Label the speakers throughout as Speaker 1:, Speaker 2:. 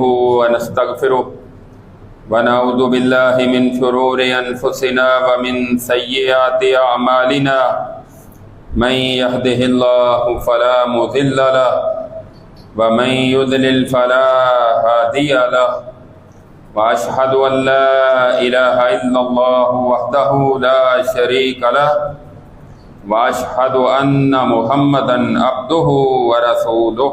Speaker 1: ونستغفره ونعوذ بالله من شرور أنفسنا ومن سيئات أعمالنا من يهده الله فلا مضل له ومن يضلل فلا هادي له وأشهد أن لا إله إلا الله وحده لا شريك له وأشهد أن محمدا عبده ورسوله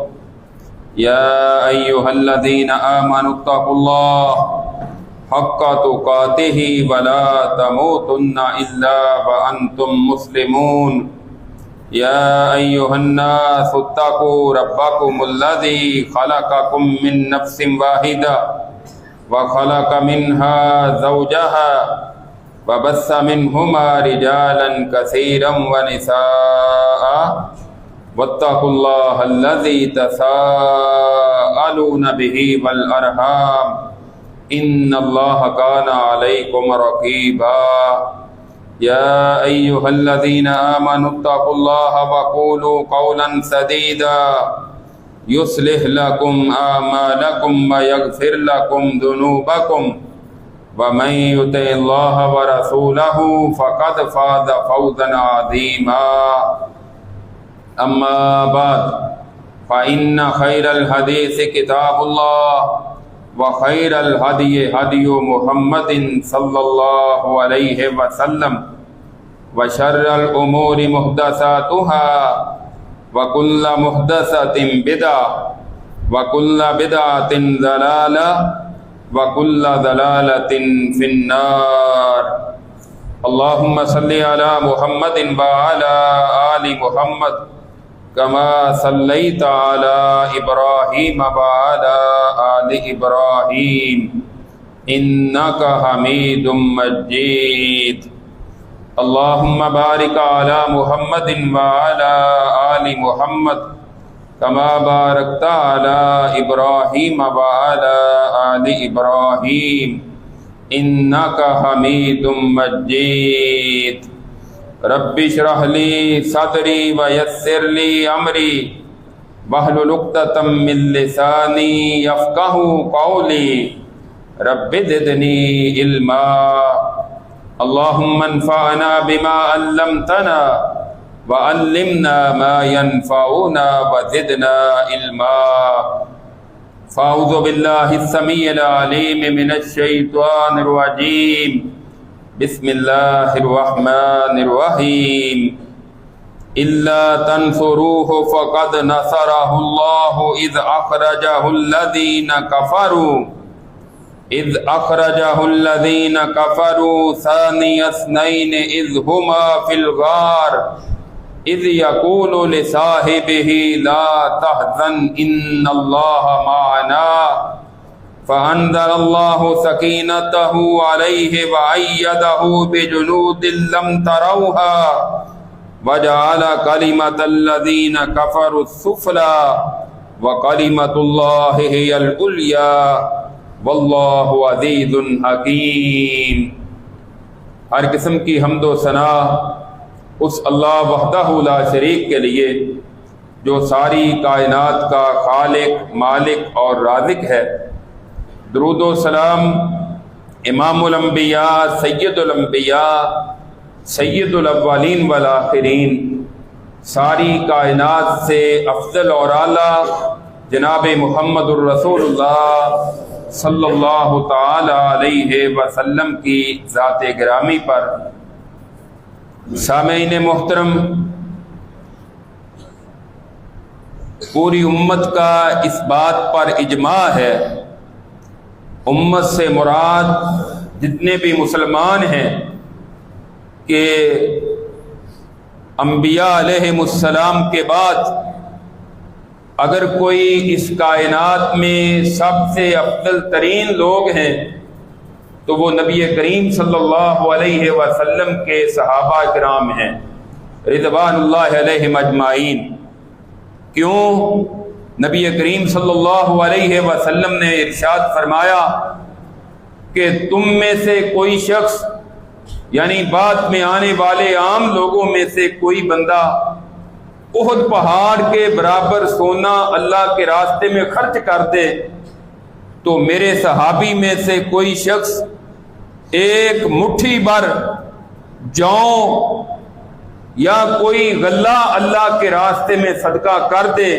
Speaker 1: يا أيها الذين آمنوا اتقوا الله حق تقاته ولا تموتن إلا وأنتم مسلمون يا أيها الناس اتقوا ربكم الذي خلقكم من نفس واحدة وخلق منها زوجها وبث منهما رجالا كثيرا ونساء واتقوا الله الذي تساءلون به والأرحام إن الله كان عليكم رقيبا يا أيها الذين آمنوا اتقوا الله وقولوا قولا سديدا يصلح لكم أعمالكم ويغفر لكم ذنوبكم ومن يطع الله ورسوله فقد فاز فوزا عظيما أما بعد فإن خير الحديث كتاب الله وخير الهدي هدي محمد صلى الله عليه وسلم وشر الأمور محدثاتها وكل محدثة بدعة وكل بدعة ضلالة وكل ضلالة في النار اللهم صل على محمد وعلى آل محمد كما صليت على إبراهيم وعلى آل إبراهيم إنك حميد مجيد اللهم بارك على محمد وعلى آل محمد كما باركت على إبراهيم وعلى آل إبراهيم إنك حميد مجيد رب اشرح لي صدري ويسر لي أمري واحلل عقدة من لساني يفقهوا قولي رب زدني علما اللهم انفعنا بما علمتنا وعلمنا ما ينفعنا وزدنا علما فأعوذ بالله السميع العليم من الشيطان الرجيم بسم الله الرحمن الرحيم إلا تنصروه فقد نصره الله إذ أخرجه الذين كفروا ثاني اثنين إذ هما في الغار إذ يقول لصاحبه لا تحزن إن الله معنا فأنزل الله سكينته عليه وأيده بجنود لم تروها وجعل كلمة الذين كفروا السفلى وكلمة الله هي العليا واللہ عزیز حکیم۔ ہر قسم کی حمد و ثنا اس اللہ وحدہ لا شریک کے لیے جو ساری کائنات کا خالق، مالک اور رازق ہے۔ درود و سلام امام الانبیاء، سید الانبیاء، سید الاولین والآخرین، ساری کائنات سے افضل اور اعلیٰ جناب محمد الرسول اللہ صلی اللہ تعالی علیہ وسلم کی ذات گرامی پر۔ سامعین محترم، پوری امت کا اس بات پر اجماع ہے، امت سے مراد جتنے بھی مسلمان ہیں، کہ انبیاء علیہم السلام کے بعد اگر کوئی اس کائنات میں سب سے افضل ترین لوگ ہیں تو وہ نبی کریم صلی اللہ علیہ وسلم کے صحابہ کرام ہیں رضوان اللہ علیہم اجمعین۔ کیوں؟ نبی کریم صلی اللہ علیہ وسلم نے ارشاد فرمایا کہ تم میں سے کوئی شخص، یعنی بعد میں آنے والے عام لوگوں میں سے کوئی بندہ احد پہاڑ کے برابر سونا اللہ کے راستے میں خرچ کر دے تو میرے صحابی میں سے کوئی شخص ایک مٹھی بھر جوں یا کوئی غلہ اللہ کے راستے میں صدقہ کر دے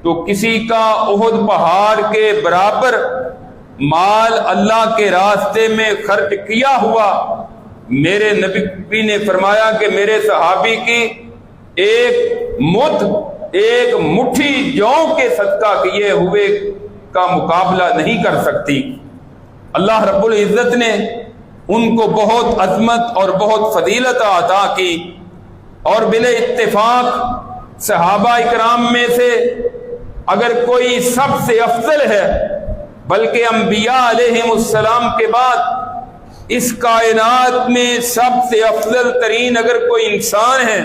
Speaker 1: تو کسی کا احد پہاڑ کے برابر مال اللہ کے راستے میں خرچ کیا ہوا میرے نبی نے فرمایا کہ میرے صحابی کی ایک مٹھی جوں کے صدقہ کیے ہوئے کا مقابلہ نہیں کر سکتی۔ اللہ رب العزت نے ان کو بہت عظمت اور بہت فضیلت عطا کی، اور بلا اتفاق صحابہ اکرام میں سے اگر کوئی سب سے افضل ہے، بلکہ انبیاء علیہم السلام کے بعد اس کائنات میں سب سے افضل ترین اگر کوئی انسان ہے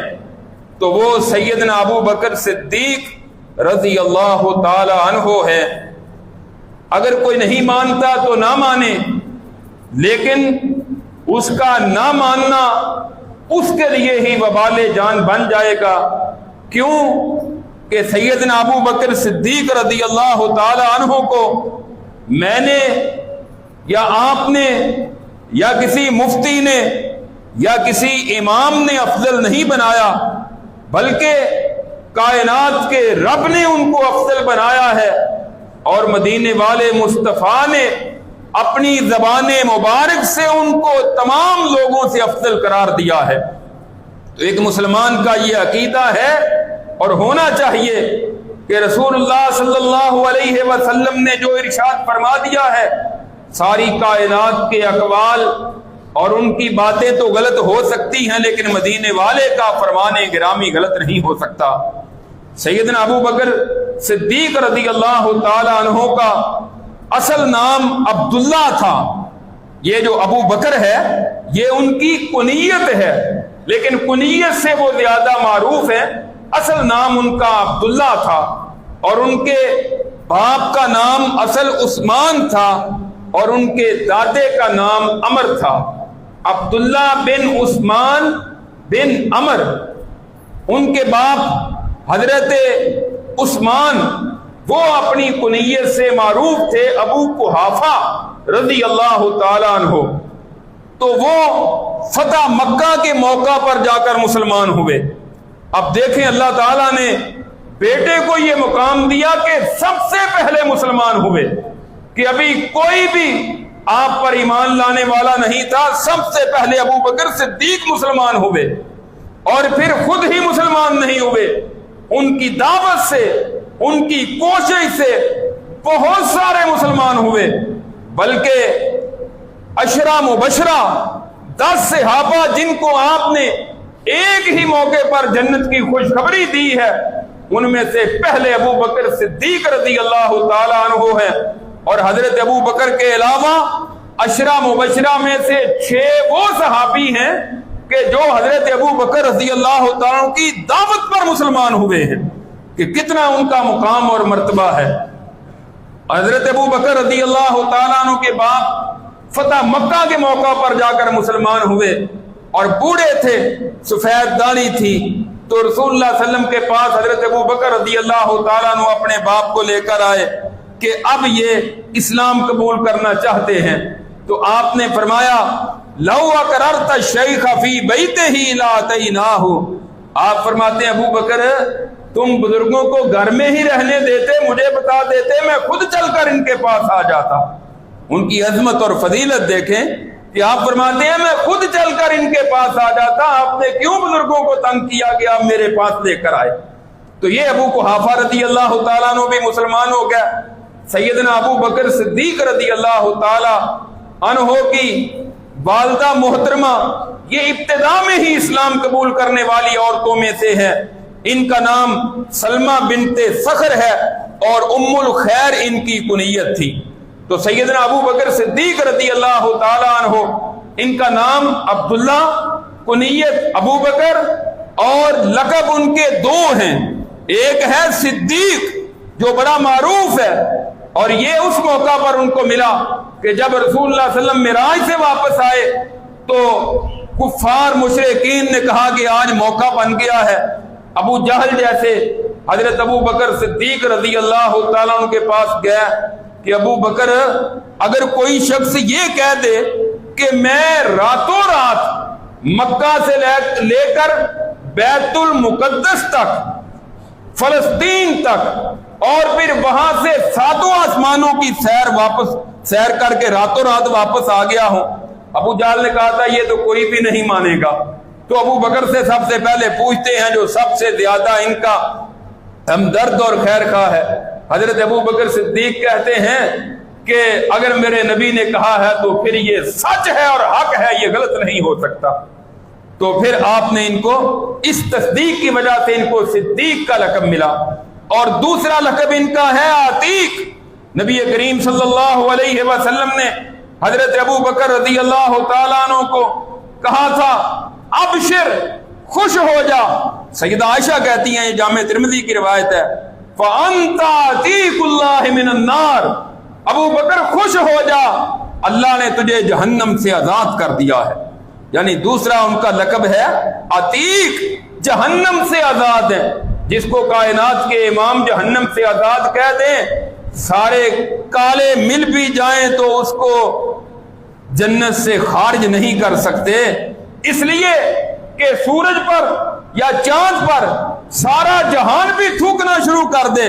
Speaker 1: تو وہ سیدنا ابو بکر صدیق رضی اللہ تعالی عنہ ہے۔ اگر کوئی نہیں مانتا تو نہ مانے، لیکن اس کا نہ ماننا اس کے لیے ہی وبال جان بن جائے گا۔ کیوں کہ سیدنا ابو بکر صدیق رضی اللہ تعالی عنہ کو میں نے یا آپ نے یا کسی مفتی نے یا کسی امام نے افضل نہیں بنایا، بلکہ کائنات کے رب نے ان کو افضل بنایا ہے، اور مدینے والے مصطفیٰ نے اپنی زبان مبارک سے ان کو تمام لوگوں سے افضل قرار دیا ہے۔ تو ایک مسلمان کا یہ عقیدہ ہے اور ہونا چاہیے کہ رسول اللہ صلی اللہ علیہ وسلم نے جو ارشاد فرما دیا ہے، ساری کائنات کے اقوال اور ان کی باتیں تو غلط ہو سکتی ہیں، لیکن مدینے والے کا فرمان گرامی غلط نہیں ہو سکتا۔ سیدنا ابو بکر صدیق رضی اللہ تعالی عنہ کا اصل نام عبداللہ تھا۔ یہ جو ابو بکر ہے یہ ان کی کنیت ہے، لیکن کنیت سے وہ زیادہ معروف ہے۔ اصل نام ان کا عبداللہ تھا، اور ان کے باپ کا نام اصل عثمان تھا، اور ان کے دادے کا نام عمر تھا۔ عبداللہ بن عثمان بن عمر، ان کے باپ حضرت عثمان وہ اپنی کنیت سے معروف تھے ابو قحافہ رضی اللہ تعالی عنہ۔ تو وہ فتح مکہ کے موقع پر جا کر مسلمان ہوئے۔ اب دیکھیں اللہ تعالیٰ نے بیٹے کو یہ مقام دیا کہ سب سے پہلے مسلمان ہوئے، کہ ابھی کوئی بھی آپ پر ایمان لانے والا نہیں تھا، سب سے پہلے ابو بکر صدیق مسلمان ہوئے، اور پھر خود ہی مسلمان نہیں ہوئے، ان کی دعوت سے ان کی کوشش سے بہت سارے مسلمان ہوئے، بلکہ عشرہ مبشرہ 10 صحابہ جن کو آپ نے ایک ہی موقع پر جنت کی خوشخبری دی ہے، ان میں سے پہلے ابو بکر صدیق رضی اللہ تعالی عنہ ہے، اور حضرت ابو بکر کے علاوہ عشرہ مبشرہ میں سے 6 وہ صحابی ہیں کہ جو حضرت ابو بکر رضی اللہ تعالیٰ عنہ کی دعوت پر مسلمان ہوئے ہیں، کہ کتنا ان کا مقام اور مرتبہ ہے۔ حضرت ابو بکر رضی اللہ تعالیٰ عنہ کے باپ فتح مکہ کے موقع پر جا کر مسلمان ہوئے، اور بوڑھے تھے، سفید داڑھی تھی، تو رسول اللہ صلی اللہ علیہ وسلم کے پاس حضرت ابو بکر رضی اللہ تعالیٰ عنہ اپنے باپ کو لے کر آئے کہ اب یہ اسلام قبول کرنا چاہتے ہیں۔ تو آپ نے فرمایا لو اقررت الشیخ فی بیتہ لاتیناہ، آپ فرماتے ہیں ابو بکر تم بزرگوں کو گھر میں ہی رہنے دیتے، مجھے بتا دیتے، میں خود چل کر ان کے پاس آ جاتا۔ ان کی عظمت اور فضیلت دیکھیں کہ آپ فرماتے ہیں میں خود چل کر ان کے پاس آ جاتا، آپ نے کیوں بزرگوں کو تنگ کیا کہ آپ میرے پاس لے کر آئے۔ تو یہ ابو قحافہ رضی اللہ تعالیٰ عنہ بھی مسلمان ہو گیا۔ سیدنا ابو بکر صدیق رضی اللہ تعالی عنہ کی والدہ محترمہ یہ ابتدا میں ہی اسلام قبول کرنے والی عورتوں میں سے ہے۔ ان کا نام سلمہ بنت فخر ہے، اور ام الخیر ان کی کنیت تھی۔ تو سیدنا ابو بکر صدیق رضی اللہ تعالی عنہ، ان کا نام عبداللہ، کنیت ابو بکر، اور لقب ان کے 2 ہیں۔ ایک ہے صدیق جو بڑا معروف ہے، اور یہ اس موقع پر ان کو ملا کہ جب رسول اللہ صلی اللہ علیہ وسلم معراج سے واپس آئے تو کفار مشرکین نے کہا کہ آج موقع بن گیا ہے۔ ابو جہل جیسے حضرت ابو بکر صدیق رضی اللہ تعالیٰ عنہ کے پاس گیا کہ ابو بکر اگر کوئی شخص یہ کہہ دے کہ میں راتوں رات مکہ سے لے کر بیت المقدس تک، فلسطین تک، اور پھر وہاں سے 7 آسمانوں کی سیر کر کے راتوں رات واپس آ گیا ہوں، ابو جہل نے کہا تھا یہ تو کوئی بھی نہیں مانے گا۔ تو ابو بکر سے سب سے پہلے پوچھتے ہیں جو سب سے زیادہ ان کا ہمدرد اور خیر خواہ ہے۔ حضرت ابو بکر صدیق کہتے ہیں کہ اگر میرے نبی نے کہا ہے تو پھر یہ سچ ہے اور حق ہے، یہ غلط نہیں ہو سکتا۔ تو پھر آپ نے ان کو اس تصدیق کی وجہ سے ان کو صدیق کا لقب ملا۔ اور دوسرا لقب ان کا ہے عتیق۔ نبی کریم صلی اللہ علیہ وسلم نے حضرت ابو بکر رضی اللہ تعالیٰ عنہ کو کہا تھا ابشر، خوش ہو جا۔ سیدہ عائشہ کہتی ہیں، یہ جامع ترمذی کی روایت ہے، فَأَنْتَ عَتِيقُ اللَّهِ مِنَ النَّارِ، ابو بکر خوش ہو جا، اللہ نے تجھے جہنم سے آزاد کر دیا ہے۔ یعنی دوسرا ان کا لقب ہے عتیق، جہنم سے آزاد ہے۔ جس کو کائنات کے امام جہنم سے آزاد کہہ دیں، سارے کالے مل بھی جائیں تو اس کو جنت سے خارج نہیں کر سکتے، اس لیے کہ سورج پر یا چاند پر سارا جہان بھی تھوکنا شروع کر دے،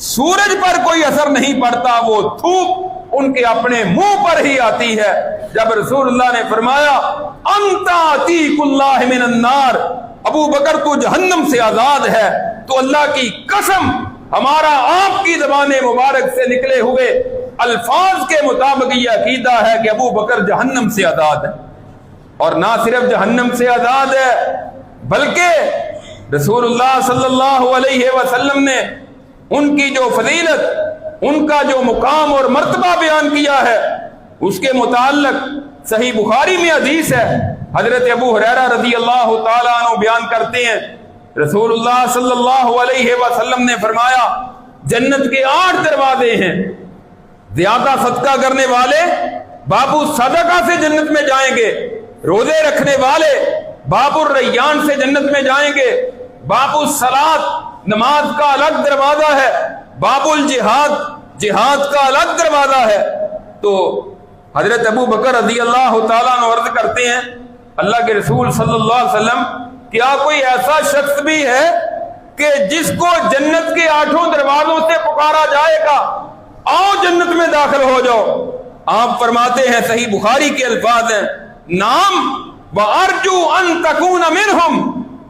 Speaker 1: سورج پر کوئی اثر نہیں پڑتا، وہ تھوک ان کے اپنے منہ پر ہی آتی ہے۔ جب رسول اللہ نے فرمایا انت عتیق اللہ من النار، ابو بکر تو جہنم سے آزاد ہے، تو اللہ کی قسم ہمارا آپ کی زبان مبارک سے نکلے ہوئے الفاظ کے مطابق یہ عقیدہ ہے کہ ابو بکر جہنم سے آزاد ہے۔ اور نہ صرف جہنم سے آزاد ہے بلکہ رسول اللہ صلی اللہ علیہ وسلم نے ان کی جو فضیلت، ان کا جو مقام اور مرتبہ بیان کیا ہے، اس کے متعلق صحیح بخاری میں حدیث ہے، حضرت ابو ہریرہ رضی اللہ تعالیٰ عنہ بیان کرتے ہیں، رسول اللہ صلی اللہ علیہ وسلم نے فرمایا جنت کے 8 دروازے ہیں، زیادہ صدقہ کرنے والے باب الصدقہ سے جنت میں جائیں گے، روزے رکھنے والے باب الریان سے جنت میں جائیں گے، باب الصلاۃ نماز کا الگ دروازہ ہے، باب الجہاد جہاد کا الگ دروازہ ہے۔ تو حضرت ابو بکر رضی اللہ تعالیٰ عنہ عرض کرتے ہیں اللہ کے رسول صلی اللہ علیہ وسلم، کیا کوئی ایسا شخص بھی ہے کہ جس کو جنت کے 8 دروازوں سے پکارا جائے گا آؤ جنت میں داخل ہو جاؤ؟ آپ فرماتے ہیں، صحیح بخاری کے الفاظ ہیں، نام وَأَرْجُو أَن تَكُونَ مِنْهُمْ،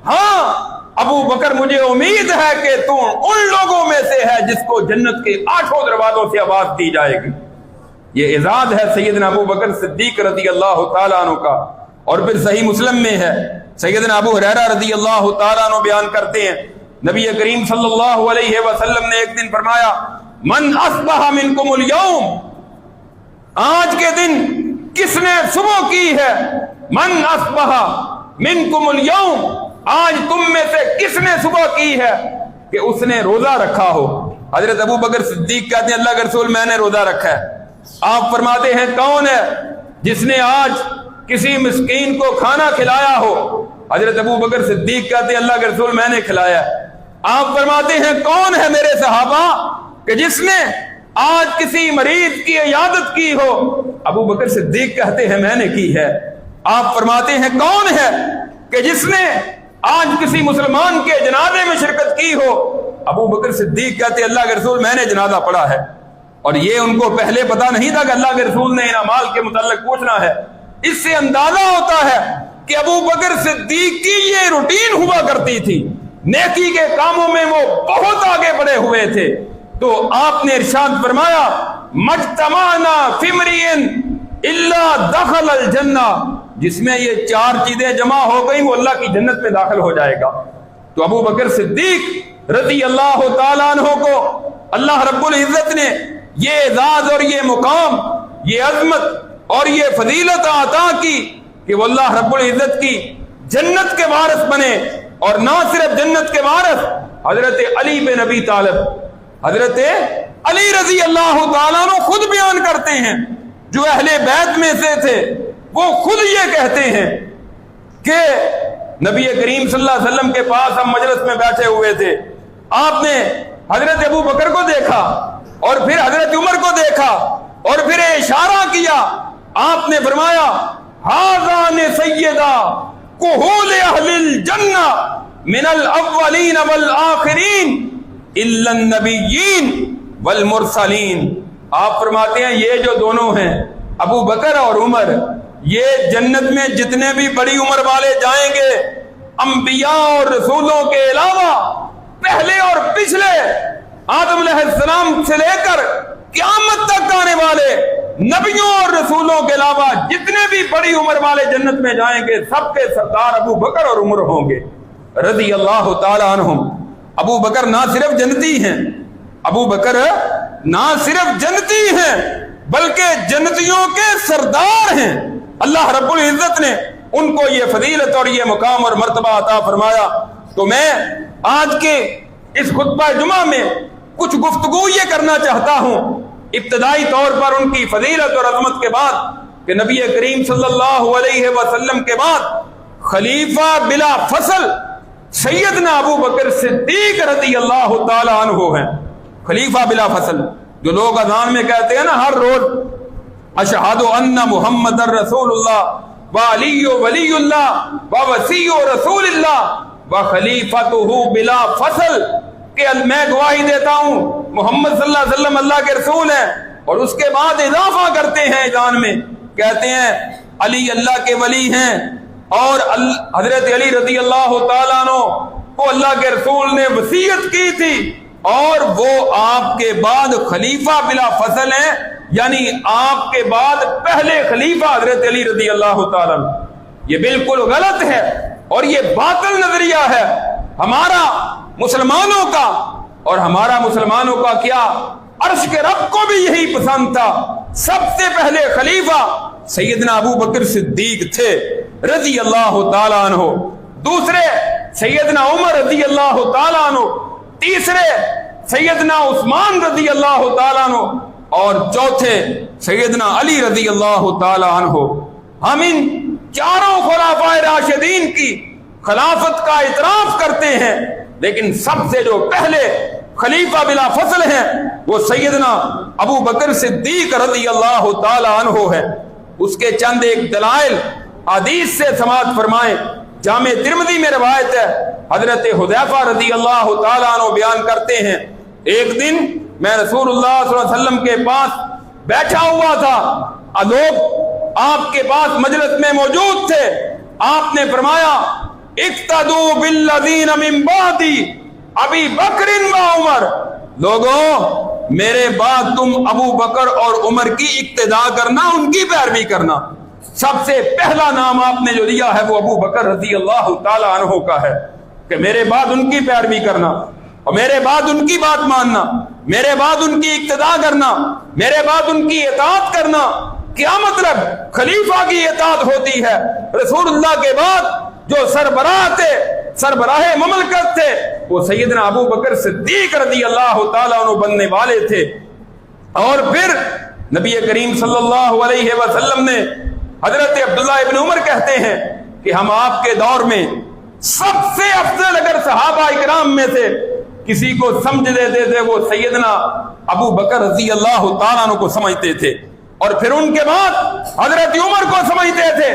Speaker 1: ہاں ابو بکر مجھے امید ہے کہ تو ان لوگوں میں سے ہے جس کو جنت کے 8 دروازوں سے آواز دی جائے گی۔ یہ اعزاز ہے سیدنا ابو بکر صدیق رضی اللہ تعالیٰ عنہ کا۔ اور پھر صحیح مسلم میں ہے، سیدنا ابو ہریرہ رضی اللہ تعالیٰ عنہ بیان کرتے ہیں، نبی کریم صلی اللہ علیہ وسلم نے ایک دن فرمایا من اصبح منکم اليوم، آج کے دن کس نے صبح کی ہے، من اصبح منکم اليوم، آج تم میں سے کس نے صبح کی ہے کہ اس نے روزہ رکھا ہو۔ حضرت ابو بکر صدیق کہتے ہیں اللہ کے رسول میں نے روزہ رکھا ہے۔ آپ فرماتے ہیں کون ہے جس نے آج کسی مسکین کو کھانا کھلایا ہو؟ حضرت ابو بکر صدیق کہتے ہیں اللہ کے رسول میں نے کھلایا۔ آپ فرماتے ہیں کون ہے میرے صحابہ کہ جس نے آج کسی مریض کی عیادت کی ہو؟ ابو بکر صدیق کہتے ہیں میں نے کی ہے۔ آپ فرماتے ہیں کون ہے کہ جس نے آج کسی مسلمان کے جنازے میں شرکت کی ہو؟ ابو بکر صدیق کہتے ہیں اللہ کے رسول میں نے جنازہ پڑھا ہے۔ اور یہ ان کو پہلے پتا نہیں تھا کہ اللہ کے رسول نے ان اعمال کے متعلق پوچھنا ہے۔ اس سے اندازہ ہوتا ہے کہ ابو بکر صدیق کی یہ روٹین ہوا کرتی تھی، نیکی کے کاموں میں وہ بہت آگے بڑھے ہوئے تھے۔ تو آپ نے ارشاد فرمایا مجتمعنا فی امرئ الا دخل الجنہ، جس میں یہ 4 چیزیں جمع ہو گئی وہ اللہ کی جنت میں داخل ہو جائے گا۔ تو ابو بکر صدیق رضی اللہ تعالیٰ عنہ کو اللہ رب العزت نے یہ اعزاز اور یہ مقام، یہ عظمت اور یہ فضیلت عطا کی کہ وہ اللہ رب العزت کی جنت کے وارث بنے۔ اور نہ صرف جنت کے وارث، حضرت علی بن ابی طالب، حضرت علی رضی اللہ تعالیٰ عنہ خود بیان کرتے ہیں، جو اہل بیت میں سے تھے، وہ خود یہ کہتے ہیں کہ نبی کریم صلی اللہ علیہ وسلم کے پاس ہم مجلس میں بیٹھے ہوئے تھے، آپ نے حضرت ابو بکر کو دیکھا، اور پھر حضرت عمر کو دیکھا اور پھر اشارہ کیا. آپ نے فرمایا ہذان سیدا کہول اہل الجنہ من الاولین والآخرین الا النبیین والمرسلین. آپ فرماتے ہیں یہ جو دونوں ہیں ابو بکر اور عمر، یہ جنت میں جتنے بھی بڑی عمر والے جائیں گے انبیاء اور رسولوں کے علاوہ پہلے اور پچھلے آدم علیہ السلام سے لے کر قیامت تک آنے والے نبیوں اور رسولوں کے علاوہ جتنے بھی بڑی عمر والے جنت میں جائیں گے سب کے سردار ابو بکر اور عمر ہوں گے رضی اللہ تعالی عنہم. ابو بکر نہ صرف جنتی ہیں، ابو بکر نہ صرف جنتی ہیں بلکہ جنتیوں کے سردار ہیں. اللہ رب العزت نے ان کو یہ فضیلت اور یہ مقام اور مرتبہ عطا فرمایا. تو میں آج کے اس خطبہ جمعہ میں کچھ گفتگو یہ کرنا چاہتا ہوں ابتدائی طور پر ان کی فضیلت اور عظمت کے بعد کہ نبی کریم صلی اللہ علیہ وسلم کے بعد خلیفہ بلا فصل سیدنا ابو بکر صدیق رضی اللہ تعالی عنہ ہیں. خلیفہ بلا فصل، جو لوگ اذان میں کہتے ہیں نا ہر روز اشہد ان محمد رسول اللہ و علی ولی اللہ و وصی رسول اللہ و خلیفۃہ بلا فصل، کہ میں گواہی دیتا ہوں محمد صلی اللہ علیہ وسلم اللہ کے رسول ہیں، اور اس کے بعد اضافہ کرتے ہیں اذان میں کہتے ہیں علی اللہ کے ولی ہیں، اور حضرت علی رضی اللہ تعالیٰ عنہ کو اللہ کے رسول نے وصیت کی تھی اور وہ آپ کے بعد خلیفہ بلا فصل ہیں، یعنی آپ کے بعد پہلے خلیفہ حضرت علی رضی اللہ تعالیٰ عنہ. یہ بالکل غلط ہے اور یہ باطل نظریہ ہے ہمارا مسلمانوں کا، اور ہمارا مسلمانوں کا کیا عرش کے رب کو بھی یہی پسند تھا. سب سے پہلے خلیفہ سیدنا ابو بکر صدیق تھے رضی اللہ تعالیٰ عنہ، دوسرے سیدنا عمر رضی اللہ تعالیٰ عنہ، تیسرے سیدنا عثمان رضی اللہ تعالیٰ عنہ، اور چوتھے سیدنا علی رضی اللہ تعالیٰ عنہ. ہم ان چاروں خلفائے راشدین کی خلافت کا اعتراف کرتے ہیں، لیکن سب سے جو پہلے خلیفہ بلا فصل ہیں وہ سیدنا ابو بکر صدیق رضی اللہ تعالی عنہ ہے. اس کے چند ایک دلائل حدیث سے سماعت فرمائیں. جامع ترمذی میں روایت ہے، حضرت حذیفہ رضی اللہ تعالی عنہ بیان کرتے ہیں ایک دن میں رسول اللہ صلی اللہ علیہ وسلم کے پاس بیٹھا ہوا تھا، لوگ آپ کے پاس مجلس میں موجود تھے. آپ نے فرمایا اقتدوا بالذین من بعدی ابی بکر و عمر، لوگوں میرے بعد تم ابو بکر اور عمر کی اقتدا کرنا، ان کی پیروی کرنا. سب سے پہلا نام آپ نے جو دیا ہے وہ ابو بکر رضی اللہ تعالی عنہ کا ہے کہ میرے بعد ان کی پیروی کرنا اور میرے بعد ان کی بات ماننا، میرے بعد ان کی اقتدا کرنا، میرے بعد ان کی اطاعت کرنا. کیا مطلب؟ خلیفہ کی اطاعت ہوتی ہے. رسول اللہ کے بعد جو سربراہ تھے، سربراہ مملکت تھے، وہ سیدنا ابو بکر صدیق رضی اللہ تعالیٰ عنہ بننے والے تھے. اور پھر نبی کریم صلی اللہ علیہ وسلم نے حضرت عبداللہ ابن عمر کہتے ہیں کہ ہم آپ کے دور میں سب سے افضل اگر صحابہ اکرام میں سے کسی کو سمجھ لیتے تھے وہ سیدنا ابو بکر رضی اللہ تعالیٰ عنہ کو سمجھتے تھے، اور پھر ان کے بعد حضرت عمر کو سمجھتے تھے،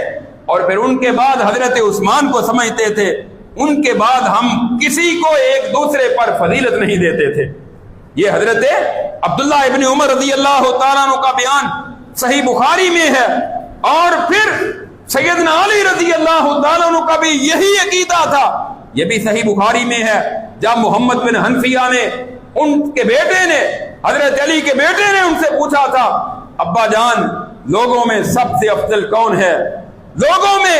Speaker 1: اور پھر ان کے بعد حضرت عثمان کو سمجھتے تھے. ان کے بعد ہم کسی کو ایک دوسرے پر فضیلت نہیں دیتے تھے. یہ حضرت عبداللہ ابن عمر رضی اللہ تعالیٰ عنہ کا بیان صحیح بخاری میں ہے. اور پھر سیدنا علی رضی اللہ تعالیٰ عنہ کا بھی یہی عقیدہ تھا، یہ بھی صحیح بخاری میں ہے. جب محمد بن حنفیہ نے ان کے بیٹے نے حضرت علی کے بیٹے نے ان سے پوچھا تھا ابا جان لوگوں میں سب سے افضل کون ہے، لوگوں میں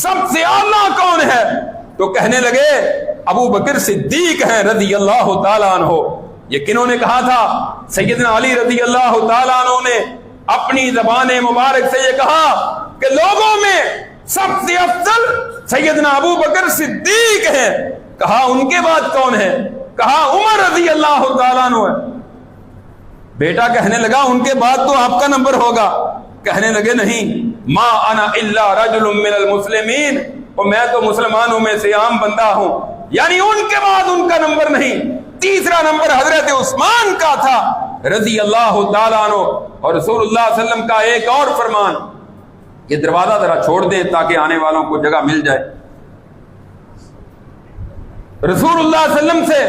Speaker 1: سب سے اعلیٰ کون ہے، تو کہنے لگے ابو بکر صدیق ہیں رضی اللہ تعالیٰ عنہ. یہ کنہوں نے کہا تھا؟ سیدنا علی رضی اللہ تعالیٰ عنہ نے اپنی زبان مبارک سے یہ کہا کہ لوگوں میں سب سے افضل سیدنا ابو بکر صدیق ہیں. کہا ان کے بعد کون ہے؟ کہا عمر رضی اللہ تعالیٰ عنہ ہے. بیٹا کہنے لگا ان کے بعد تو آپ کا نمبر ہوگا. کہنے لگے نہیں، ما انا الا رجل من المسلمین، اور میں تو مسلمانوں میں سے عام بندہ ہوں، یعنی ان کے بعد ان کا نمبر نہیں. تیسرا نمبر حضرت عثمان کا تھا رضی اللہ تعالیٰ عنہ. اور رسول اللہ صلی اللہ علیہ وسلم کا ایک اور فرمان، یہ دروازہ ذرا چھوڑ دیں تاکہ آنے والوں کو جگہ مل جائے. رسول اللہ صلی اللہ علیہ وسلم سے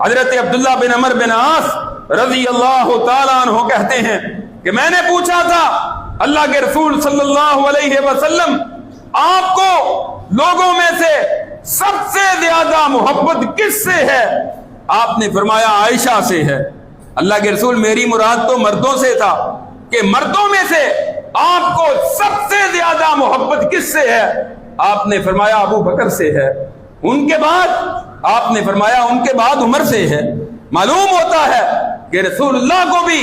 Speaker 1: حضرت عبداللہ بن عمر بن عاص رضی اللہ تعالیٰ عنہ کہتے ہیں کہ میں نے پوچھا تھا اللہ کے رسول صلی اللہ علیہ وسلم، آپ کو لوگوں میں سے سب سے زیادہ محبت کس سے ہے؟ آپ نے فرمایا عائشہ سے ہے. اللہ کے رسول میری مراد تو مردوں سے تھا کہ مردوں میں سے آپ کو سب سے زیادہ محبت کس سے ہے؟ آپ نے فرمایا ابو بکر سے ہے. ان کے بعد آپ نے فرمایا ان کے بعد عمر سے ہے. معلوم ہوتا ہے کہ رسول اللہ کو بھی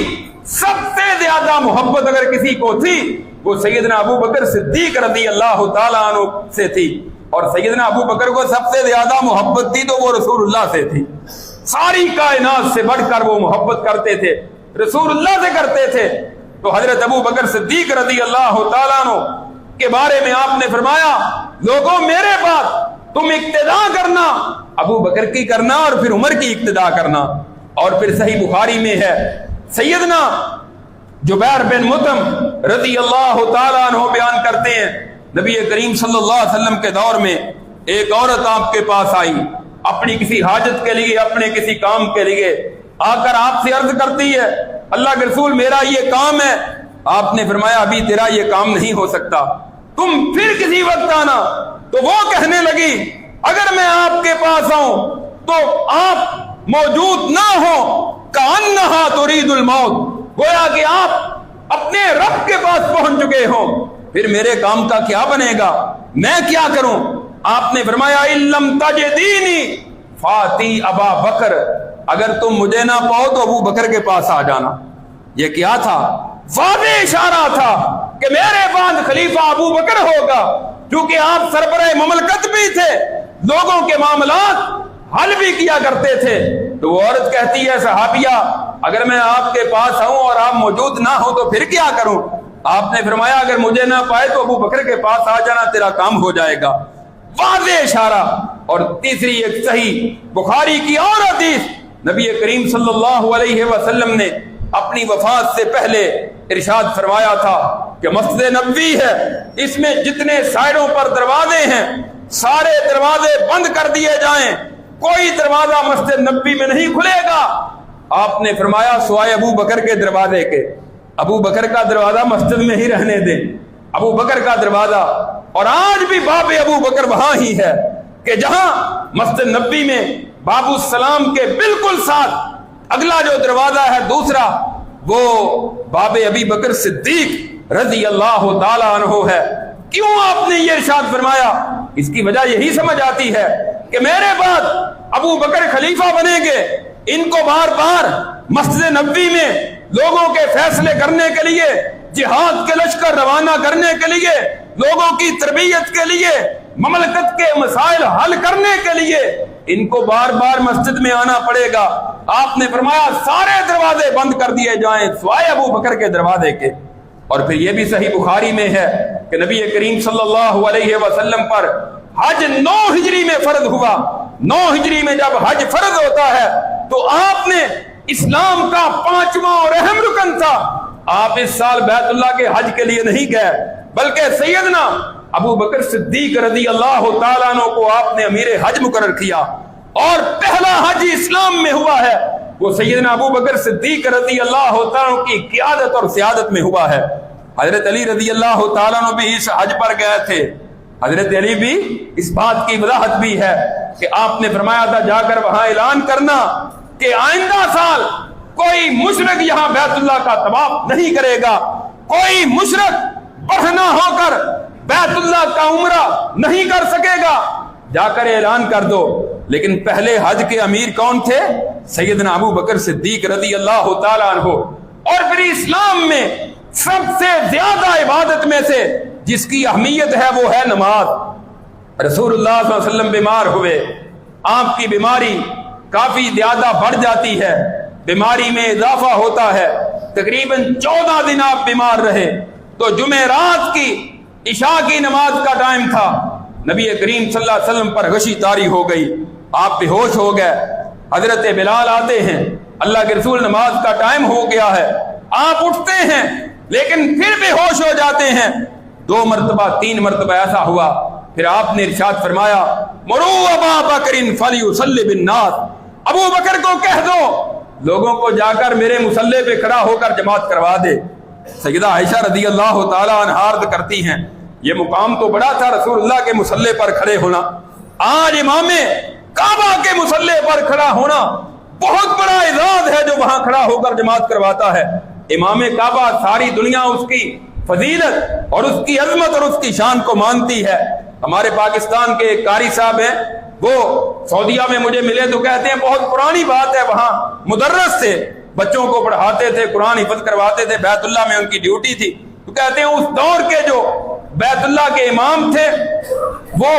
Speaker 1: سب سے زیادہ محبت اگر کسی کو تھی وہ سیدنا ابو بکر صدیق رضی اللہ تعالیٰ عنہ سے تھی. اور سیدنا ابو بکر کو سب سے زیادہ محبت تھی تو وہ رسول اللہ سے تھی. ساری کائنات سے بڑھ کر وہ محبت کرتے تھے، رسول اللہ سے کرتے تھے. تو حضرت ابو بکر صدیق رضی اللہ تعالیٰ عنہ کے بارے میں آپ نے فرمایا لوگوں میرے بعد تم اقتدا کرنا، ابو بکر کی کرنا اور پھر عمر کی اقتدا کرنا. اور پھر صحیح بخاری میں ہے سیدنا جبیر بن مطعم رضی اللہ تعالیٰ عنہ بیان کرتے ہیں نبی کریم صلی اللہ علیہ وسلم کے دور میں ایک عورت آپ کے پاس آئی اپنی کسی حاجت کے لیے، اپنے کسی کام کے لیے، آ کر آپ سے عرض کرتی ہے اللہ کے رسول میرا یہ کام ہے. آپ نے فرمایا ابھی تیرا یہ کام نہیں ہو سکتا، تم پھر کسی وقت آنا. تو وہ کہنے لگی اگر میں آپ کے پاس آؤں تو آپ موجود نہ ہو کأنہا ترید الموت، گویا کہ آپ اپنے رب کے پاس پہنچ چکے ہوں، پھر میرے کام کا کیا بنے گا، میں کیا کروں؟ آپ نے فرمایا اِلَّمْ تَجِدِينِ فَاتِي ابا بکر، اگر تم مجھے نہ پاؤ تو ابو بکر کے پاس آ جانا. یہ کیا تھا؟ واضح اشارہ تھا کہ میرے بعد خلیفہ ابو بکر ہوگا، کیونکہ آپ سربراہ مملکت بھی تھے، لوگوں کے معاملات حل بھی کیا کرتے تھے. تو وہ عورت کہتی ہے صحابیہ اگر میں آپ کے پاس آؤں اور آپ موجود نہ ہو تو پھر کیا کروں؟ آپ نے فرمایا اگر مجھے نہ پائے تو ابو بکر کے پاس آ جانا، تیرا کام ہو جائے گا. واضح اشارہ. اور تیسری ایک صحیح بخاری کی اور حدیث نبی کریم صلی اللہ علیہ وسلم نے اپنی وفات سے پہلے ارشاد فرمایا تھا کہ مسجد نبوی ہے، اس میں جتنے سائروں پر دروازے ہیں سارے دروازے بند کر دیے جائیں، کوئی دروازہ مسجد نبوی میں نہیں کھلے گا. آپ نے فرمایا سوائے ابو بکر کے دروازے کے، ابو بکر کا دروازہ مسجد میں ہی رہنے دیں، ابو بکر کا دروازہ. اور آج بھی باب ابو بکر وہاں ہی ہے کہ جہاں مسجد نبوی میں باب السلام کے بالکل ساتھ اگلا جو دروازہ ہے دوسرا وہ باب ابی بکر صدیق رضی اللہ تعالی عنہ ہے. کیوں آپ نے یہ ارشاد فرمایا؟ اس کی وجہ یہی سمجھ آتی ہے کہ میرے بعد ابو بکر خلیفہ بنیں گے، ان کو بار بار مسجد نبوی میں لوگوں کے فیصلے کرنے کے لیے، جہاد کے لشکر روانہ کرنے کے لیے، لوگوں کی تربیت کے لیے، مملکت کے مسائل حل کرنے کے لیے ان کو بار بار مسجد میں آنا پڑے گا. آپ نے فرمایا سارے دروازے بند کر دیے جائیں سوائے ابو بکر کے دروازے کے. اور پھر یہ بھی صحیح بخاری میں ہے کہ نبی کریم صلی اللہ علیہ وسلم پر حج 9 ہجری میں فرض ہوا. 9 ہجری میں جب حج فرض ہوتا ہے تو آپ نے اسلام کا 5واں اور اہم رکن تھا، آپ اس سال بیت اللہ کے حج کے لیے نہیں گئے بلکہ سیدنا ابو بکر صدیق رضی اللہ تعالیٰ عنہ کو آپ نے امیر حج مقرر کیا. اور پہلا حج اسلام میں ہوا ہے وہ سیدنا ابو بکر صدیق رضی اللہ تعالیٰ عنہ کی قیادت اور سیادت میں ہوا ہے. حضرت علی رضی اللہ تعالیٰ عنہ بھی اس حج پر گئے تھے. حضرت علی بھی اس بات کی وضاحت بھی ہے کہ آپ نے فرمایا تھا جا کر وہاں اعلان کرنا کہ آئندہ سال کوئی مشرک یہاں بیت اللہ کا طواف نہیں کرے گا، کوئی مشرک بڑھنا ہو کر بیت اللہ کا عمرہ نہیں کر سکے گا، جا کر اعلان کر دو. لیکن پہلے حج کے امیر کون تھے؟ سیدنا ابو بکر صدیق رضی اللہ تعالیٰ عنہ. اور پھر اسلام میں سب سے زیادہ عبادت میں سے جس کی اہمیت ہے وہ ہے نماز. رسول اللہ صلی اللہ علیہ وسلم بیمار ہوئے، آپ کی بیماری کافی زیادہ بڑھ جاتی ہے، بیماری میں اضافہ ہوتا ہے، تقریباً 14 دن آپ بیمار رہے. تو جمعرات کی عشاء کی نماز کا ٹائم تھا، نبی کریم صلی اللہ علیہ وسلم پر غشی طاری ہو گئی، آپ بے ہوش ہو گئے. حضرت بلال آتے ہیں، اللہ کے رسول نماز کا ٹائم ہو گیا ہے، آپ اٹھتے ہیں لیکن پھر بے ہوش ہو جاتے ہیں، 2 مرتبہ 3 مرتبہ ایسا ہوا، پھر آپ نے ارشاد فرمایا مرو ابا بکر فلیصلی بالناس، ابو بکر کو کہہ دو لوگوں کو جا کر میرے مصلی پہ کھڑا ہو کر جماعت کروا دے۔ سیدہ عائشہ رضی اللہ تعالی عنہا عرض کرتی ہیں یہ مقام تو بڑا تھا رسول اللہ کے مصلی پر کھڑے ہونا، آج امام کعبہ کے مصلی پر کھڑا ہونا بہت بڑا اعزاز ہے جو وہاں کھڑا ہو کر جماعت کرواتا ہے۔ امام کعبہ ساری دنیا اس کی فضیلت اور اس کی عظمت اور اس کی شان کو مانتی ہے۔ ہمارے پاکستان کے ایک قاری صاحب ہیں، وہ سعودیہ میں مجھے ملے تو کہتے ہیں بہت پرانی بات ہے، وہاں مدرس تھے، بچوں کو پڑھاتے تھے، قرآن حفظ کرواتے تھے، بیت اللہ میں ان کی ڈیوٹی تھی، تو کہتے ہیں اس دور کے جو بیت اللہ کے امام تھے وہ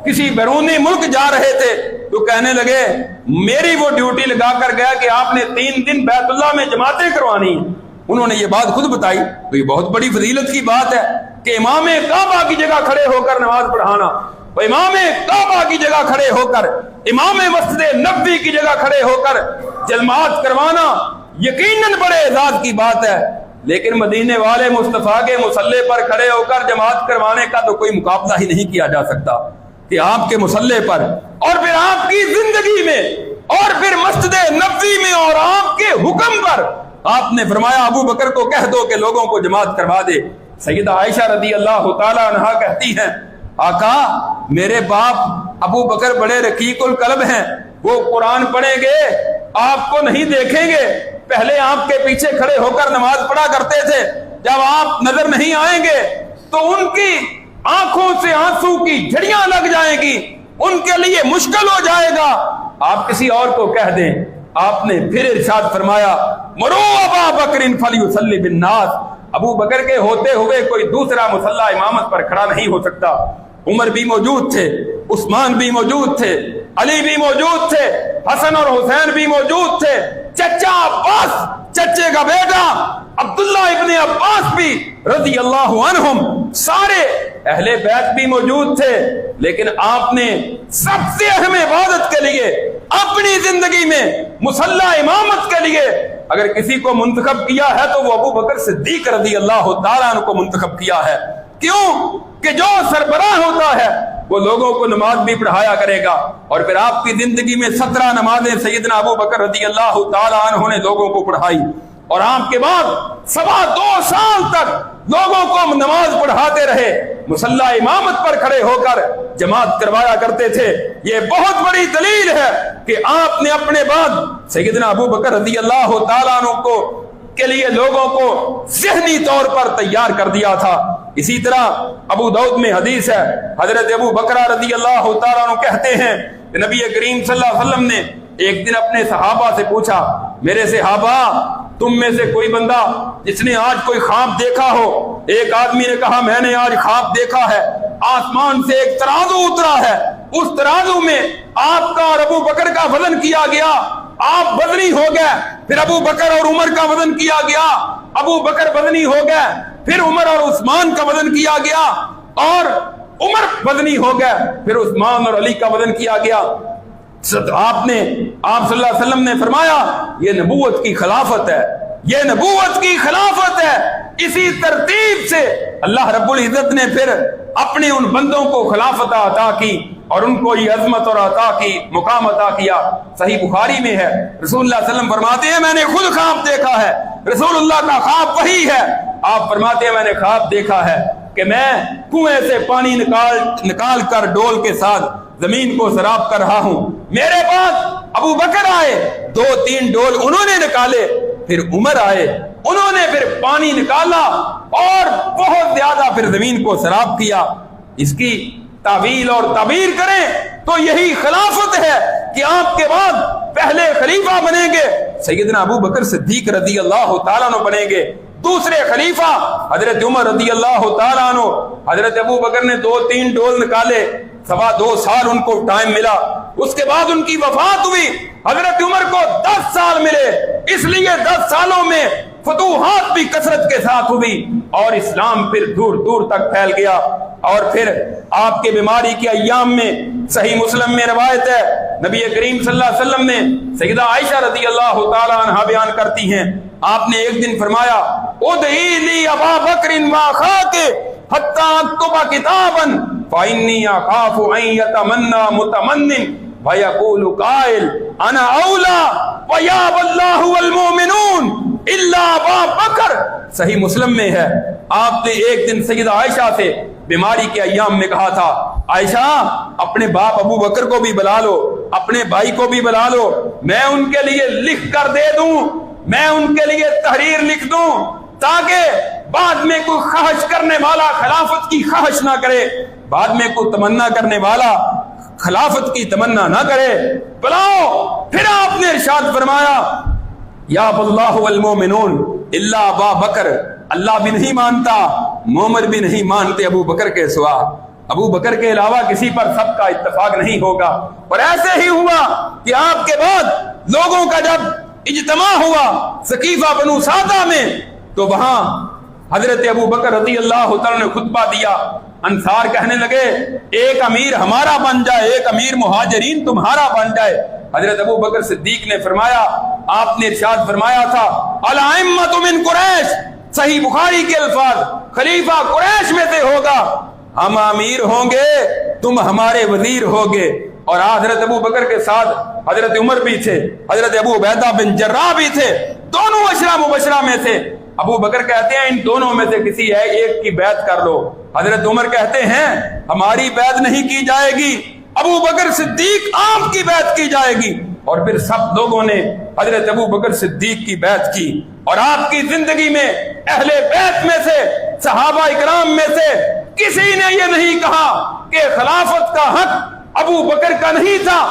Speaker 1: کسی بیرونی ملک جا رہے تھے تو کہنے لگے میری وہ ڈیوٹی لگا کر گیا کہ آپ نے 3 دن بیت اللہ میں جماعتیں کروانی ہیں۔ انہوں نے یہ بات خود بتائی تو یہ بہت بڑی فضیلت کی بات ہے کہ امام کعبہ کی جگہ کھڑے ہو کر نماز پڑھانا، اور امام کعبہ کی جگہ کھڑے ہو کر، امام مسجد نبوی کی جگہ کھڑے ہو کر جماعت کروانا یقیناً بڑے اعزاز کی بات ہے، لیکن مدینے والے مصطفیٰ کے مصلی پر کھڑے ہو کر جماعت کروانے کا تو کوئی مقابلہ ہی نہیں کیا جا سکتا کہ آپ کے مصلی پر اور پھر آپ کی زندگی میں اور پھر مسجد نبوی میں اور آپ کے حکم پر آپ نے فرمایا ابو بکر کو کہہ دو کہ لوگوں کو جماعت کروا دے۔ سیدہ عائشہ رضی اللہ تعالی عنہا کہتی ہیں آقا میرے باپ ابو بکر بڑے رقیق القلب ہیں، وہ قرآن پڑھیں گے آپ کو نہیں دیکھیں گے، پہلے آپ کے پیچھے کھڑے ہو کر نماز پڑھا کرتے تھے، جب آپ نظر نہیں آئیں گے تو ان کی آنکھوں سے آنسو کی جھڑیاں لگ جائیں گی، ان کے لیے مشکل ہو جائے گا، آپ کسی اور کو کہہ دیں۔ آپ نے پھر ارشاد فرمایا مرو ابا بکر فلیصلی بالناس، ابو بکر کے ہوتے ہوئے کوئی دوسرا مصلی امامت پر کھڑا نہیں ہو سکتا۔ عمر بھی موجود تھے، عثمان بھی موجود تھے، علی بھی موجود تھے، حسن اور حسین بھی موجود تھے، چچا عباس، چچے کا بیٹا عبداللہ ابن عباس بھی رضی اللہ عنہم، سارے اہل بیت بھی موجود تھے، لیکن آپ نے سب سے اہم عبادت کے لیے اپنی زندگی میں مصلی امامت کے لیے اگر کسی کو منتخب کیا ہے تو وہ ابو بکر صدیق رضی اللہ تعالیٰ عنہ کو منتخب کیا ہے۔ کیوں کہ جو سربراہ ہوتا ہے وہ لوگوں کو نماز بھی پڑھایا کرے گا، اور پھر آپ کی زندگی میں 17 نمازیں سیدنا ابو بکر رضی اللہ تعالیٰ عنہ نے لوگوں کو پڑھائی، اور آپ کے بعد 2.25 سال تک لوگوں کو نماز پڑھاتے رہے، مصلی امامت پر کھڑے ہو کر جماعت کروایا کرتے تھے۔ یہ بہت بڑی دلیل ہے کہ آپ نے اپنے بعد سیدنا ابو بکر رضی اللہ تعالیٰ عنہ کو کے لیے لوگوں کو ذہنی طور پر تیار کر دیا تھا۔ اسی طرح ابو داؤد میں حدیث ہے، حضرت ابو بکر رضی اللہ تعالیٰ عنہ کہتے ہیں کہ نبی کریم صلی اللہ علیہ وسلم نے ایک دن اپنے صحابہ سے پوچھا میرے صحابہ تم میں سے کوئی بندہ جس نے آج کوئی خواب دیکھا ہو؟ ایک آدمی نے کہا میں نے آج خواب دیکھا ہے، آسمان سے ایک ترازو اترا ہے، اس ترازو میں آپ کا اور ابو بکر کا وزن کیا گیا، آپ وزنی ہو گئے، پھر ابو بکر اور عمر کا وزن کیا گیا، ابو بکر وزنی ہو گئے، پھر عمر اور عثمان کا وزن کیا گیا، اور عمر وزنی ہو گئے، پھر عثمان اور علی کا وزن کیا گیا۔ آپ صلی اللہ علیہ وسلم نے فرمایا یہ نبوت کی خلافت ہے، یہ نبوت کی خلافت ہے۔ اسی ترتیب سے اللہ رب العزت نے پھر اپنے ان بندوں کو خلافت عطا کی اور ان کو یہ عظمت اور عطا کی مقام عطا کیا۔ صحیح بخاری میں ہے، رسول اللہ صلی اللہ علیہ وسلم فرماتے ہیں میں نے خود خواب دیکھا ہے، رسول اللہ کا خواب وہی ہے، آپ فرماتے ہیں میں نے خواب دیکھا ہے کہ میں کنویں سے پانی نکال کر ڈول کے ساتھ زمین کو سراب کر رہا ہوں، میرے پاس ابو بکر آئے، 2-3 ڈول انہوں نے نکالے، پھر عمر آئے، انہوں نے پھر پانی نکالا اور بہت زیادہ پھر زمین کو سراب کیا۔ اس کی تعویل اور تعبیر کریں تو یہی خلافت ہے کہ آپ کے بعد پہلے خلیفہ بنیں گے سیدنا ابو بکر صدیق رضی اللہ تعالیٰ عنہ بنیں گے، دوسرے خلیفہ حضرت عمر رضی اللہ تعالیٰ عنہ، حضرت ابو بکر نے 2-3 ڈول نکالے، 2.25 سال ان کو ٹائم ملا، اس کے بعد ان کی وفات ہوئی، حضرت عمر کو 10 سال ملے، اس لیے 10 سالوں میں فتوحات بھی کثرت کے ساتھ ہوئی اور اسلام پھر دور دور تک پھیل گیا۔ اور پھر آپ کے بیماری کے ایام میں صحیح مسلم میں روایت ہے نبی کریم صلی اللہ علیہ وسلم نے سیدہ عائشہ رضی اللہ تعالی عنہا بیان کرتی ہیں، آپ نے ایک دن فرمایا ادعی لی ابا بکر واخاک حتی اکتب کتابا فانی اخاف ان یتمنى متمن ویقول قائل انا اولا ویاب اللہ والمؤمنون الا ابا بکر۔ صحیح مسلم میں ہے، آپ نے ایک دن سیدہ عائشہ سے بیماری کے ایام میں کہا تھا عائشہ اپنے باپ ابو بکر کو بھی بلا لو، اپنے بھائی کو بھی بلا لو، میں ان کے لیے لکھ کر دے دوں، میں ان کے لیے تحریر لکھ دوں تاکہ بعد میں کوئی خواہش کرنے والا خلافت کی خواہش نہ کرے، بعد میں کوئی تمنا کرنے والا خلافت کی تمنا نہ کرے، بلاؤ۔ پھر آپ نے ارشاد فرمایا یا اللہ والمؤمنون الا ابا بکر، اللہ بھی نہیں مانتا، مومن بھی نہیں مانتے ابو بکر کے سوا، ابو بکر کے علاوہ کسی پر سب کا اتفاق نہیں ہوگا۔ اور ایسے ہی ہوا کہ آپ کے بعد لوگوں کا جب اجتماع ہوا ثقیفہ بنو سعدہ میں تو وہاں حضرت ابو بکر رضی اللہ تعالی نے خطبہ دیا، انصار کہنے لگے ایک امیر ہمارا بن جائے، ایک امیر مہاجرین تمہارا بن جائے۔ حضرت ابو بکر صدیق نے فرمایا، آپ نے ارشاد فرمایا تھا الائمۃ من قریش، صحیح بخاری کے الفاظ، خلیفہ قریش میں سے ہوگا، ہم امیر ہوں گے تم ہمارے وزیر ہوگے۔ اور حضرت ابو بکر کے ساتھ حضرت عمر بھی تھے، حضرت ابو عبیدہ بن جراح بھی تھے، دونوں عشرہ مبشرہ میں تھے۔ ابو بکر کہتے ہیں ان دونوں میں سے کسی ایک کی بیعت کر لو، حضرت عمر کہتے ہیں ہماری بیعت نہیں کی جائے گی، ابو بکر صدیق آپ کی بیعت کی جائے گی۔ اور پھر سب لوگوں نے حضرت ابو بکر صدیق کی بیعت کی، اور آپ کی زندگی میں اہل بیت میں سے صحابہ اکرام میں سے کسی نے یہ نہیں کہا کہ خلافت کا حق ابو بکر کا نہیں تھا،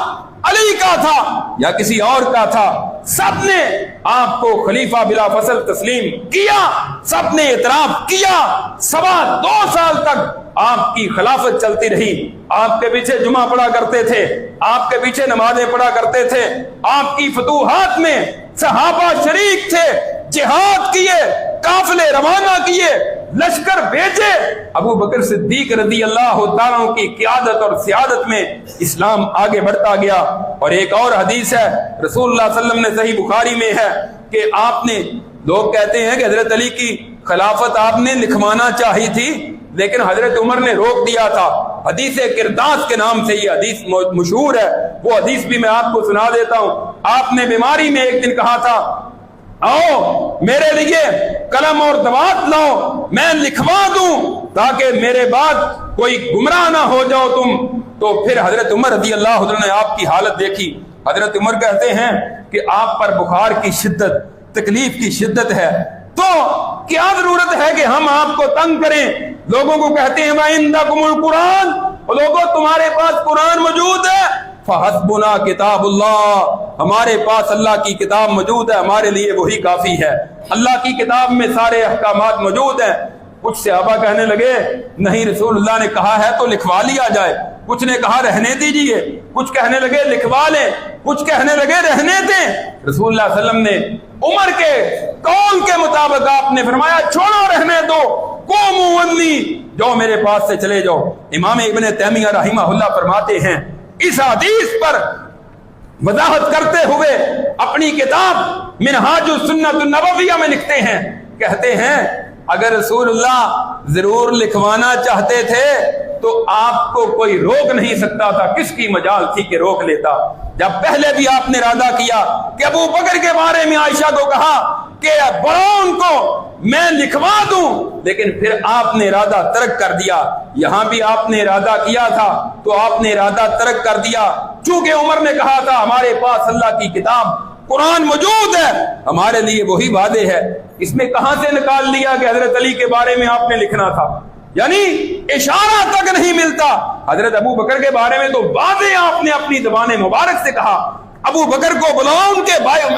Speaker 1: علی کا تھا یا کسی اور کا تھا، سب نے آپ کو خلیفہ بلا فصل تسلیم کیا، سب نے اعتراف کیا۔ 2.25 سال تک آپ کی خلافت چلتی رہی، آپ کے پیچھے جمعہ پڑھا کرتے تھے، آپ کے پیچھے نمازیں پڑھا کرتے تھے، آپ کی فتوحات میں صحابہ شریک تھے، جہاد کیے، قافلے روانہ کیے، لشکر بھیجے۔ ابو بکر صدیق رضی اللہ تعالیٰ کی قیادت اور سیادت میں اسلام آگے بڑھتا گیا۔ اور ایک اور حدیث ہے رسول اللہ صلی اللہ علیہ وسلم نے صحیح بخاری میں ہے کہ آپ نے، لوگ کہتے ہیں کہ حضرت علی کی خلافت آپ نے لکھوانا چاہی تھی لیکن حضرت عمر نے روک دیا تھا، حدیث کرداس کے نام سے یہ حدیث مشہور ہے، وہ حدیث بھی میں آپ کو سنا دیتا ہوں۔ آپ نے بیماری میں ایک دن کہا تھا آؤ میرے لیے قلم اور دوات لاؤ میں لکھوا دوں تاکہ میرے بعد کوئی گمراہ نہ ہو جاؤ تم۔ تو پھر حضرت عمر رضی اللہ عنہ نے آپ کی حالت دیکھی، حضرت عمر کہتے ہیں کہ آپ پر بخار کی شدت، تکلیف کی شدت ہے، تو کیا ضرورت ہے کہ ہم آپ کو تنگ کریں؟ لوگوں کو کہتے ہیں وَعِندَكُمُ الْقُرْآنُ، لوگوں تمہارے پاس قرآن موجود ہے، فَحَسْبُنَا کتاب اللہ، ہمارے پاس اللہ کی کتاب موجود ہے، ہمارے لیے وہی کافی ہے، اللہ کی کتاب میں سارے احکامات موجود ہیں۔ کچھ صحابہ کہنے لگے نہیں رسول اللہ نے کہا ہے تو لکھوا لیا جائے، کچھ نے کہا رہنے دیجئے، کچھ کہنے لگے لکھوا لیں، کچھ کہنے لگے رہنے دیں۔ رسول اللہ صلی اللہ علیہ وسلم نے عمر کے قول کے مطابق آپ نے فرمایا چھوڑو رہنے دو، قوموا عنی، جو میرے پاس سے چلے جاؤ۔ امام ابن تیمیہ رحمہ اللہ فرماتے ہیں اس حدیث پر وضاحت کرتے ہوئے اپنی کتاب منہاج السنۃ النبویہ میں لکھتے ہیں، کہتے ہیں اگر رسول اللہ ضرور لکھوانا چاہتے تھے تو آپ کو کوئی روک نہیں سکتا تھا، کس کی مجال تھی کہ روک لیتا؟ جب پہلے بھی آپ نے ارادہ کیا کہ ابو بکر کے بارے میں عائشہ کو کہا کہ بڑھو ان کو میں لکھوا دوں، لیکن پھر آپ نے ارادہ ترک کر دیا۔ یہاں بھی آپ نے ارادہ کیا تھا تو آپ نے ارادہ ترک کر دیا، چونکہ عمر نے کہا تھا ہمارے پاس اللہ کی کتاب قرآن موجود ہے، ہمارے لیے وہی وعدے ہے۔ اس میں کہاں سے نکال لیا کہ حضرت علی کے بارے میں آپ نے لکھنا تھا؟ یعنی اشارہ تک نہیں ملتا۔ حضرت ابو بکر کے بارے میں تو واضح آپ نے اپنی زبان مبارک سے کہا ابو بکر کو بلاؤ، ان کے بھائی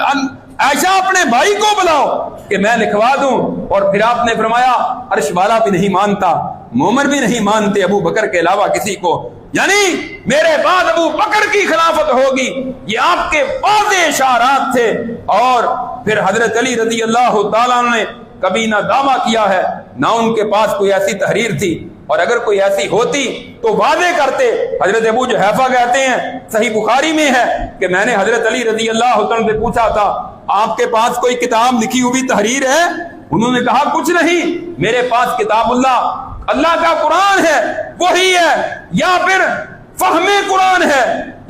Speaker 1: عائشہ اپنے بھائی کو بلاؤ کہ میں لکھوا دوں۔ اور پھر آپ نے فرمایا عرش والا بھی نہیں مانتا، مومر بھی نہیں مانتے ابو بکر کے علاوہ کسی کو، یعنی میرے بعد ابو بکر کی خلافت ہوگی، یہ آپ کے واضح اشارات تھے۔ اور پھر حضرت علی رضی اللہ تعالیٰ نے کبھی نہ دعویٰ کیا ہے نہ ان کے پاس کوئی ایسی تحریر تھی، اور اگر کوئی ایسی ہوتی تو واضح کرتے۔ حضرت ابو جحیفہ کہتے ہیں، صحیح بخاری میں ہے کہ میں نے حضرت علی رضی اللہ عنہ سے پوچھا تھا آپ کے پاس کوئی کتاب لکھی ہوئی تحریر ہے؟ انہوں نے کہا کچھ نہیں، میرے پاس کتاب اللہ کا قرآن ہے، وہی ہے، یا پھر فہم قرآن ہے،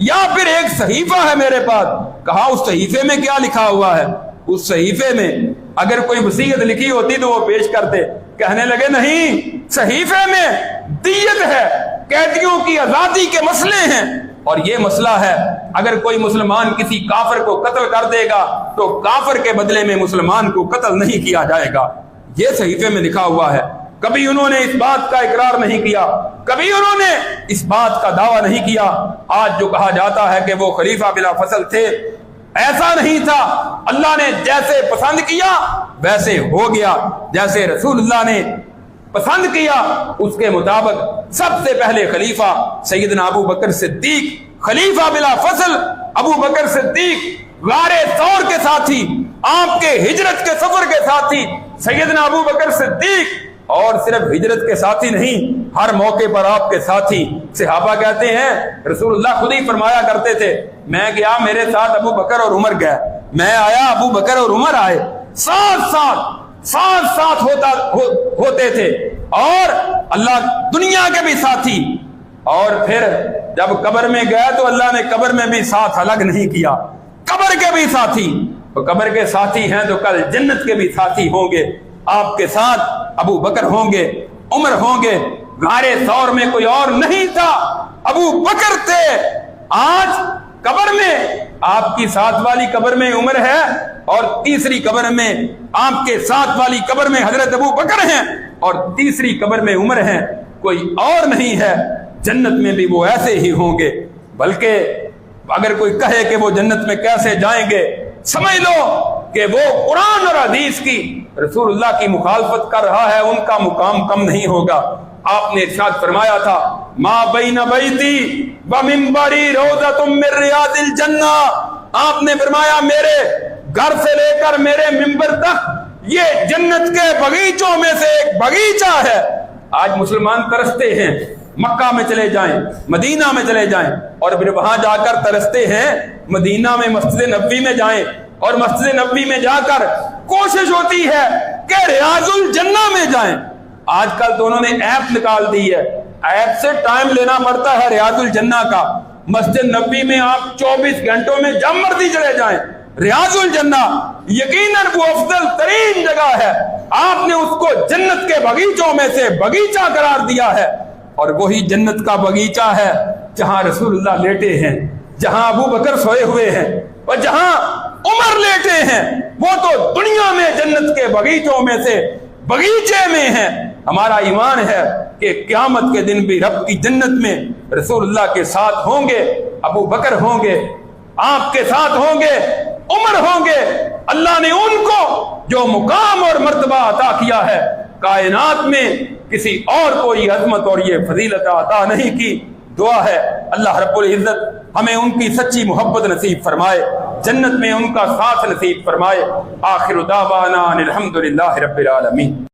Speaker 1: یا پھر ایک صحیفہ ہے میرے پاس۔ کہا اس صحیفے میں کیا لکھا ہوا ہے؟ اس صحیفے میں اگر کوئی وصیت لکھی ہوتی تو وہ پیش کرتے۔ کہنے لگے نہیں، صحیفے میں دیت ہے، قیدیوں کی آزادی کے مسئلے ہیں، اور یہ مسئلہ ہے اگر کوئی مسلمان کسی کافر کو قتل کر دے گا تو کافر کے بدلے میں مسلمان کو قتل نہیں کیا جائے گا، یہ صحیفے میں لکھا ہوا ہے۔ کبھی انہوں نے اس بات کا اقرار نہیں کیا، کبھی انہوں نے اس بات کا دعویٰ نہیں کیا۔ آج جو کہا جاتا ہے کہ وہ خلیفہ بلا فصل تھے، ایسا نہیں تھا، اللہ نے جیسے پسند کیا ویسے ہو گیا، جیسے رسول اللہ نے پسند کیا اس کے مطابق سب سے پہلے خلیفہ سیدنا ابو بکر صدیق، خلیفہ بلا فصل ابو بکر صدیق، غار ثور کے ساتھی، آپ کے ہجرت کے سفر کے ساتھی سیدنا ابو بکر صدیق، اور صرف ہجرت کے ساتھی نہیں، ہر موقع پر آپ کے ساتھی۔ صحابہ کہتے ہیں رسول اللہ خود ہی فرمایا کرتے تھے، میں گیا میرے ساتھ ابو بکر اور عمر گئے، میں آیا ابو بکر اور عمر آئے، ساتھ ہوتے تھے، اور اللہ دنیا کے بھی ساتھی۔ اور پھر جب قبر میں گئے تو اللہ نے قبر میں بھی ساتھ الگ نہیں کیا، قبر کے بھی ساتھی، تو قبر کے ساتھی ہیں تو کل جنت کے بھی ساتھی ہوں گے۔ آپ کے ساتھ ابو بکر ہوں گے، عمر ہوں گے، غار ثور میں کوئی اور نہیں تھا، ابو بکر تھے۔ آج قبر میں آپ کی ساتھ والی قبر میں عمر ہے، اور تیسری قبر میں آپ کے ساتھ والی قبر میں حضرت ابو بکر ہیں، اور تیسری قبر میں عمر ہیں، کوئی اور نہیں ہے۔ جنت میں بھی وہ ایسے ہی ہوں گے، بلکہ اگر کوئی کہے کہ وہ جنت میں کیسے جائیں گے، سمجھ لو کہ وہ قرآن اور حدیث کی، رسول اللہ کی مخالفت کر رہا ہے، ان کا مقام کم نہیں ہوگا۔ آپ نے ارشاد فرمایا تھا ما بین بیتی و منبری روضۃ من ریاض الجنہ، آپ نے فرمایا میرے گھر سے لے کر میرے منبر تک یہ جنت کے باغیچوں میں سے ایک باغیچہ ہے۔ آج مسلمان ترستے ہیں مکہ میں چلے جائیں، مدینہ میں چلے جائیں، اور پھر وہاں جا کر ترستے ہیں مدینہ میں مسجد نبوی میں جائیں، اور مسجد نبوی میں جا کر کوشش ہوتی ہے کہ ریاض الجنہ میں جائیں۔ آج کل تو انہوں نے ایپ نکال دی ہے، ایپ سے ٹائم لینا پڑتا ہے ریاض الجنہ کا۔ مسجد نبوی میں آپ 24 گھنٹوں میں جب مرضی چلے جائیں، ریاض الجنہ یقیناً وہ افضل ترین جگہ ہے، آپ نے اس کو جنت کے باغیچوں میں سے باغیچہ قرار دیا ہے، اور وہی جنت کا باغیچہ ہے جہاں رسول اللہ لیٹے ہیں، جہاں ابو بکر سوئے ہوئے ہیں، اور جہاں عمر لیٹے ہیں، وہ تو دنیا میں جنت کے باغیچوں میں سے باغیچے میں ہیں۔ ہمارا ایمان ہے کہ قیامت کے دن بھی رب کی جنت میں رسول اللہ کے ساتھ ہوں گے، ابو بکر ہوں گے، آپ کے ساتھ ہوں گے، عمر ہوں گے۔ اللہ نے ان کو جو مقام اور مرتبہ عطا کیا ہے، کائنات میں کسی اور کو یہ عظمت اور یہ فضیلت عطا نہیں کی۔ دعا ہے اللہ رب العزت ہمیں ان کی سچی محبت نصیب فرمائے، جنت میں ان کا ساتھ نصیب فرمائے۔ آخر دعوانا الحمدللہ رب العالمین۔